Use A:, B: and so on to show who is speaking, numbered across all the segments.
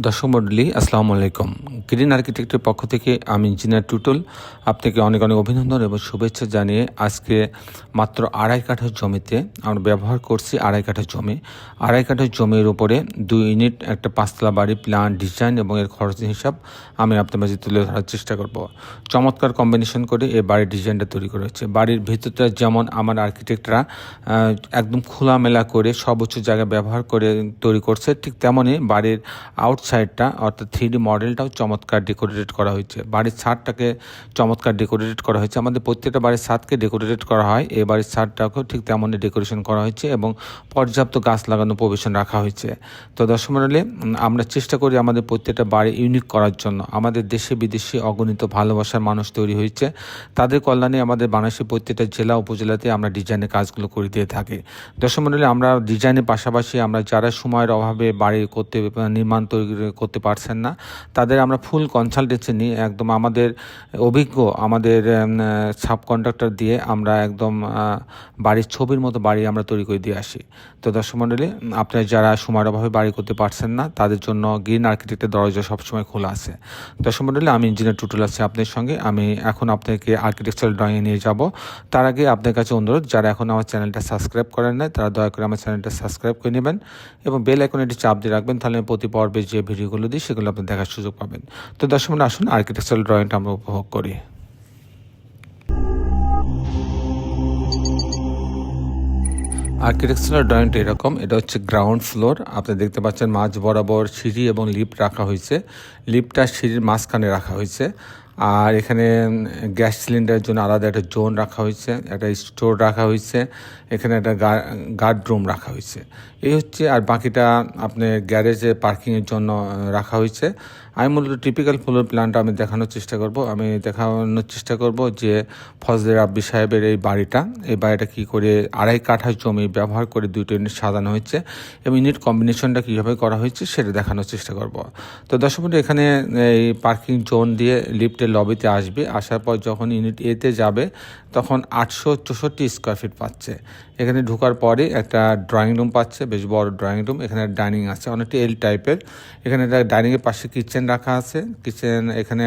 A: দর্শক মণ্ডলী আসসালামু আলাইকুম। গ্রিন আর্কিটেক্টের পক্ষ থেকে আমি ইঞ্জিনিয়ার টুটুল আপনাকে অনেক অনেক অভিনন্দন এবং শুভেচ্ছা জানিয়ে আজকে মাত্র 2.5 কাঠা জমিতে আমরা ব্যবহার করছি। 2.5 কাঠা জমি, 2.5 কাঠা জমির উপরে 2 ইউনিট একটা 5তলা বাড়ি প্ল্যান ডিজাইন এবং এর খরচ হিসাব আমি আপনার মাঝে তুলে ধরার চেষ্টা করব। চমৎকার কম্বিনেশন করে এই বাড়ির ডিজাইনটা তৈরি করা হয়েছে। বাড়ির ভিতরটা যেমন আমার আর্কিটেক্টরা একদম খোলামেলা করে সর্বোচ্চ জায়গা ব্যবহার করে তৈরি করছে, ঠিক তেমনই বাড়ির আউটসাইডটা অর্থাৎ 3D মডেলটাও চমৎকার ডেকোরেটেড করা হয়েছে। বাড়ির ছাদটাকে চমৎকার ডেকোরেটেড করা হয়েছে। আমাদের প্রত্যেকটা বাড়ির ছাদকে ডেকোরেটেড করা হয়, এই বাড়ির ছাদটাকেও ঠিক তেমনই ডেকোরেশন করা হয়েছে এবং পর্যাপ্ত গাছ লাগানো প্রভিশন রাখা হয়েছে। তো দর্শক মণ্ডলী, আমরা চেষ্টা করি আমাদের প্রত্যেকটা বাড়ি ইউনিক করার জন্য। আমাদের দেশে বিদেশে অগণিত ভালোবাসার মানুষ তৈরি হয়েছে, তাদের কল্যাণে আমাদের বাংলাদেশের প্রত্যেকটা জেলা উপজেলাতে আমরা ডিজাইনের কাজগুলো করে দিয়ে থাকি। দর্শক মণ্ডলী, আমরা ডিজাইনের পাশাপাশি আমরা যারা সময়ের অভাবে বাড়ি নির্মাণ তৈরি করতে পারছেন না, তাদের আমরা ফুল কনসালটেন্সি নিই। একদম আমাদের অভিজ্ঞ আমাদের সাব কন্ট্রাক্টর দিয়ে আমরা একদম বাড়ির ছবির মতো বাড়ি আমরা তৈরি করে দিয়ে আসি। তো দর্শক মণ্ডলী, আপনারা যারা সময়ের অভাবে বাড়ি করতে পারছেন না, তাদের জন্য গ্রিন আর্কিটেক্টের দরজা সবসময় খোলা আছে। দর্শক মণ্ডলী, আমি ইঞ্জিনিয়ার টুটুল আছি আপনাদের সঙ্গে। আমি এখন আপনাকে আর্কিটেকচারাল ড্রয়িংয়ে নিয়ে যাব। তার আগে আপনার কাছে অনুরোধ, যারা এখন আমার চ্যানেলটা সাবস্ক্রাইব করেন না, তারা দয়া করে আমার চ্যানেলটা সাবস্ক্রাইব করে নেবেন এবং বেল আইকনে একটি চাপ দিয়ে রাখবেন, তাহলে প্রতি পর্বে যে ভিডিওগুলো দিই সেগুলো আপনি দেখার সুযোগ পাবেন। তো দর্শক মণ্ডলী, আসুন আর্কিটেকচারাল ড্রয়িংটা আমরা উপভোগ করি। আর্কিটেকচারাল ড্রয়িংটা এরকম, এটা হচ্ছে গ্রাউন্ড ফ্লোর। আপনি দেখতে পাচ্ছেন মাঝ বরাবর সিঁড়ি এবং লিফট রাখা হয়েছে। লিফটটা সিঁড়ির মাঝখানে রাখা হয়েছে। আর এখানে গ্যাস সিলিন্ডারের জন্য আলাদা একটা জোন রাখা হয়েছে, একটা স্টোর রাখা হয়েছে, এখানে একটা গার্ড রুম রাখা হয়েছে। এই হচ্ছে, আর বাকিটা আপনার গ্যারেজে পার্কিংয়ের জন্য রাখা হয়েছে। আমি মূলত টিপিক্যাল ফ্লোর প্ল্যানটা আমি দেখানোর চেষ্টা করব যে ফজলে রাব্বি সাহেবের এই বাড়িটা কী করে 2.5 কাঠা জমি ব্যবহার করে 2টা ইউনিট সাজানো হয়েছে এবং ইউনিট কম্বিনেশনটা কীভাবে করা হয়েছে সেটা দেখানোর চেষ্টা করব। তো দর্শক বন্ধু, এখানে এই পার্কিং জোন দিয়ে লিফটের লবিতে আসবে। আসার পর যখন ইউনিট এতে যাবে তখন 864 স্কোয়ার ফিট পাচ্ছে। এখানে ঢোকার পরে একটা ড্রয়িং রুম পাচ্ছে, বেশ বড় ড্রয়িং রুম। এখানে ডাইনিং আছে, অনেকটা এল টাইপের। এখানে একটা ডাইনিংয়ের পাশে কিচেন রাখা আছে। এখানে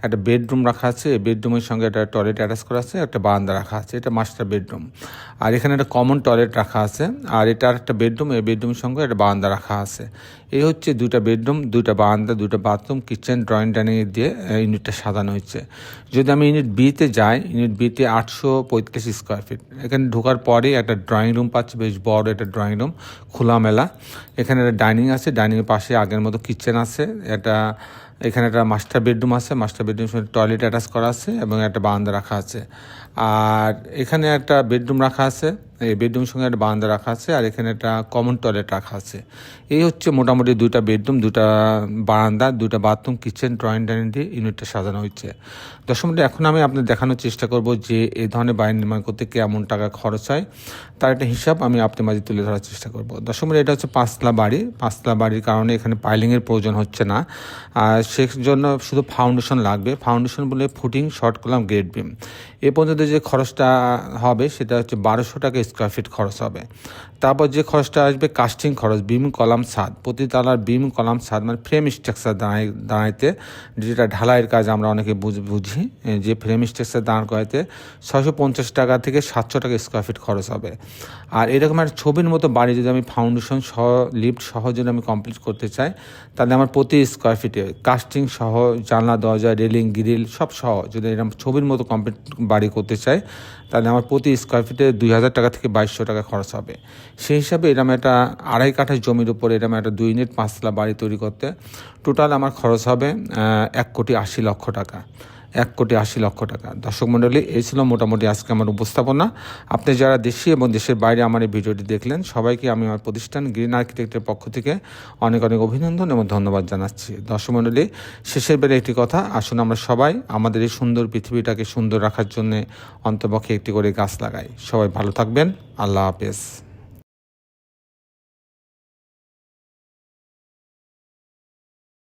A: একটা বেডরুম রাখা আছে। এই বেডরুমের সঙ্গে একটা টয়লেট অ্যাটাচ করা আছে, একটা বারান্দা রাখা আছে, এটা মাস্টার বেডরুম। আর এখানে একটা কমন টয়লেট রাখা আছে, আর এটা একটা বেডরুম। এই বেডরুমের সঙ্গে একটা বারান্দা রাখা আছে। এই হচ্ছে 2টা বেডরুম, 2টা বারান্দা, 2টা বাথরুম, কিচেন, ড্রয়িং ডাইনিং দিয়ে ইউনিটটা সাজানো হয়েছে। যদি আমি ইউনিট বিতে যাই, ইউনিট বিতে 835 স্কোয়ার ফিট। এখানে ঢোকার পরে একটা ড্রয়িং রুম পাচ্ছে, বেশ বড় একটা ড্রয়িং রুম, খোলামেলা। এখানে একটা ডাইনিং আছে, ডাইনিংয়ের পাশে আগের মতো কিচেন আছে। এখানে একটা মাস্টার বেডরুম আছে, মাস্টার বেডরুমের সঙ্গে টয়লেট অ্যাটাচ করা আছে এবং একটা বারান্দা রাখা আছে। আর এখানে একটা বেডরুম রাখা আছে, এই বেডরুমের সঙ্গে একটা বারান্দা রাখা আছে, আর এখানে একটা কমন টয়লেট রাখা আছে। এই হচ্ছে মোটামুটি 2টা বেডরুম, 2টা বারান্দা, 2টা বাথরুম, কিচেন, ড্রয়িং ডাইনিং দিয়ে ইউনিটটা সাজানো হয়েছে। দর্শক মণ্ডলী, এখন আমি আপনাদের দেখানোর চেষ্টা করব যে এই ধরনের বাড়ি নির্মাণ করতে কেমন টাকা খরচ হয়, তার একটা হিসাব আমি আপনার মাঝে তুলে ধরার চেষ্টা করব। দর্শক মণ্ডলী, এটা হচ্ছে 5তলা বাড়ি। 5তলা বাড়ির কারণে এখানে পাইলিংয়ের প্রয়োজন হচ্ছে না, আর সেজন্য শুধু ফাউন্ডেশন লাগবে। ফাউন্ডেশন বলে footing, short column, grade beam. এ পর্যন্ত যে খরচটা হবে সেটা হচ্ছে 1200 টাকা স্কোয়ার ফিট খরচ হবে। তারপর যে খরচটা আসবে কাস্টিং খরচ, বিম, কলাম, ছাদ। প্রতি তালার বিম, কলাম, ছাদ মানে ফ্রেম স্ট্রাকচার দাঁড়াইতে, যেটা ঢালাইয়ের কাজ আমরা অনেকে বুঝি, যে ফ্রেম স্ট্রাকচার দাঁড় করাইতে 650 টাকা থেকে 700 টাকা স্কোয়ার ফিট খরচ হবে। আর এরকম একটা ছবির মতো বাড়ি যদি আমি ফাউন্ডেশন সহ, লিফট সহ যদি আমি কমপ্লিট করতে চাই, তাহলে আমার প্রতি স্কোয়ার ফিটে কাস্টিং সহ, জানলা, দরজা, রেলিং, গ্রিল সব সহ যদি এরকম ছবির মতো কমপ্লিট বাড়ি করতে চাই, তাহলে আমার প্রতি স্কোয়ার ফিটে 2000 টাকা থেকে 2200 টাকা খরচ হবে। সেই হিসাবে এরকম একটা 2.5 কাঠা জমির উপরে এরকম একটা 2 ইউনিট 5তলা বাড়ি তৈরি করতে টোটাল আমার খরচ হবে 1,80,00,000 টাকা। 1,80,00,000 টাকা। দর্শক মণ্ডলী, এই ছিল মোটামুটি আজকে আমার উপস্থাপনা। আপনি যারা দেশে এবং দেশের বাইরে আমার এই ভিডিওটি দেখলেন, সবাইকে আমি আমার প্রতিষ্ঠান গ্রিন আর্কিটেক্টের পক্ষ থেকে অনেক অনেক অভিনন্দন এবং ধন্যবাদ জানাচ্ছি। দর্শক মণ্ডলী, শেষের বেলা একটি কথা, আসুন আমরা সবাই আমাদের এই সুন্দর পৃথিবীটাকে সুন্দর রাখার জন্য অন্তপক্ষে একটি করে গাছ লাগাই। সবাই ভালো থাকবেন। আল্লাহ হাফেজ।